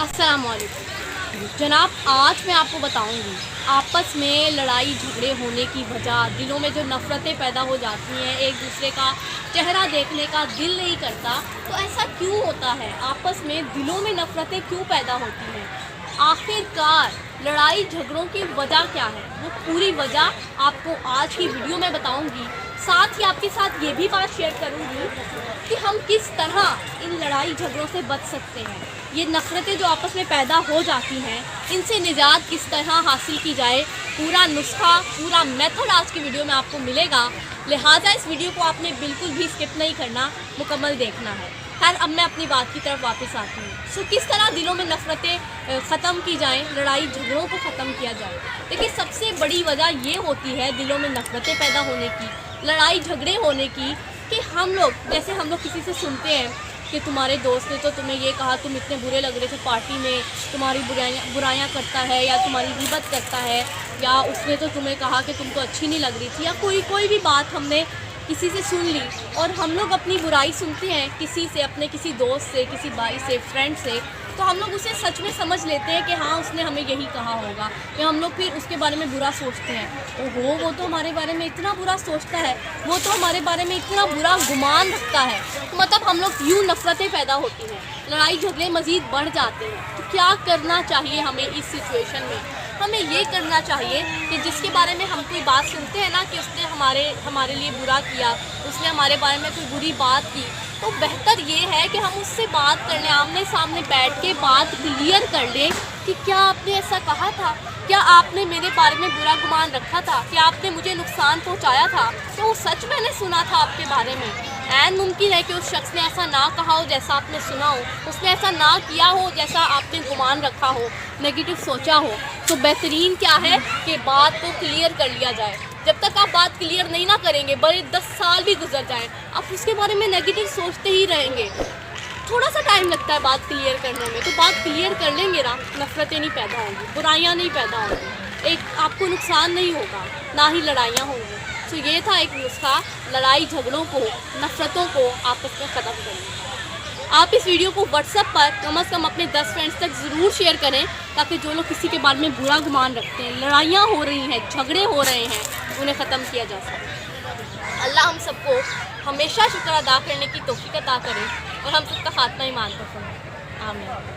अस्सलामुअलैकुम जनाब, आज मैं आपको बताऊंगी आपस में लड़ाई झगड़े होने की वजह, दिलों में जो नफ़रतें पैदा हो जाती हैं, एक दूसरे का चेहरा देखने का दिल नहीं करता। तो ऐसा क्यों होता है? आपस में दिलों में नफ़रतें क्यों पैदा होती हैं? आखिरकार लड़ाई झगड़ों की वजह क्या है? वो पूरी वजह आपको आज की वीडियो में बताऊंगी। साथ ही आपके साथ ये भी बात शेयर करूंगी कि हम किस तरह इन लड़ाई झगड़ों से बच सकते हैं। ये नफ़रतें जो आपस में पैदा हो जाती हैं, इनसे निजात किस तरह हासिल की जाए, पूरा नुस्खा, पूरा मेथड आज की वीडियो में आपको मिलेगा। लिहाजा इस वीडियो को आपने बिल्कुल भी स्किप नहीं करना, मुकम्मल देखना है। खैर, अब मैं अपनी बात की तरफ वापस आती हूँ। किस तरह दिलों में नफ़रतें ख़त्म की जाएँ, लड़ाई झगड़ों को ख़त्म किया जाए। देखिए, सबसे बड़ी वजह ये होती है दिलों में नफ़रतें पैदा होने की, लड़ाई झगड़े होने की, कि हम लोग किसी से सुनते हैं कि तुम्हारे दोस्त ने तो तुम्हें ये कहा, तुम इतने बुरे लग रहे थे पार्टी में, तुम्हारी बुराइयां करता है या तुम्हारी ग़ीबत करता है, या उसने तो तुम्हें कहा कि तुम तो अच्छी नहीं लग रही थी, या कोई भी बात हमने किसी से सुन ली। और हम लोग अपनी बुराई सुनते हैं किसी से, अपने किसी दोस्त से, किसी भाई से, फ्रेंड से, तो हम लोग उसे सच में समझ लेते हैं कि हाँ, उसने हमें यही कहा होगा। या हम लोग फिर उसके बारे में बुरा सोचते हैं, ओहो वो तो हमारे बारे में इतना बुरा सोचता है, वो तो हमारे बारे में इतना बुरा गुमान रखता है। तो मतलब हम लोग यूँ नफ़रतें पैदा होती हैं, लड़ाई झगड़े मज़ीद बढ़ जाते हैं। तो क्या करना चाहिए हमें इस सिचुएशन में? हमें ये करना चाहिए कि जिसके बारे में हम कोई बात सुनते हैं ना कि उसने हमारे लिए बुरा किया, उसने हमारे बारे में कोई बुरी बात की, तो बेहतर ये है कि हम उससे बात कर लें, आमने सामने बैठ के बात क्लियर कर लें कि क्या आपने ऐसा कहा था, क्या आपने मेरे बारे में बुरा गुमान रखा था, क्या आपने मुझे नुकसान पहुंचाया था, तो वो सच मैंने सुना था आपके बारे में। ऐन मुमकिन है कि उस शख्स ने ऐसा ना कहा हो जैसा आपने सुना हो, उसने ऐसा ना किया हो जैसा आपने गुमान रखा हो, नेगेटिव सोचा हो। तो बेहतरीन क्या है कि बात को क्लियर कर लिया जाए। जब तक आप बात क्लियर नहीं ना करेंगे, बड़े 10 साल भी गुजर जाएं, आप उसके बारे में नेगेटिव सोचते ही रहेंगे। थोड़ा सा टाइम लगता है बात क्लियर करने में, तो बात क्लियर कर लेंगे ना, नफ़रतें नहीं पैदा होंगी, बुराइयां नहीं पैदा होंगी, एक आपको नुकसान नहीं होगा, ना ही लड़ाइयाँ होंगी। तो ये था एक नुस्खा लड़ाई झगड़ों को, नफ़रतों को आपस में ख़त्म करने का। आप इस वीडियो को व्हाट्सएप पर कम से कम अपने 10 फ्रेंड्स तक ज़रूर शेयर करें, ताकि जो लोग किसी के बारे में बुरा गुमान रखते हैं, लड़ाइयाँ हो रही हैं, झगड़े हो रहे हैं, उन्हें ख़त्म किया जा सके। अल्लाह हम सबको हमेशा शुक्र अदा करने की तौफीक अता करे और हम सबका खात्मा ईमान पर फरमाए। आमीन।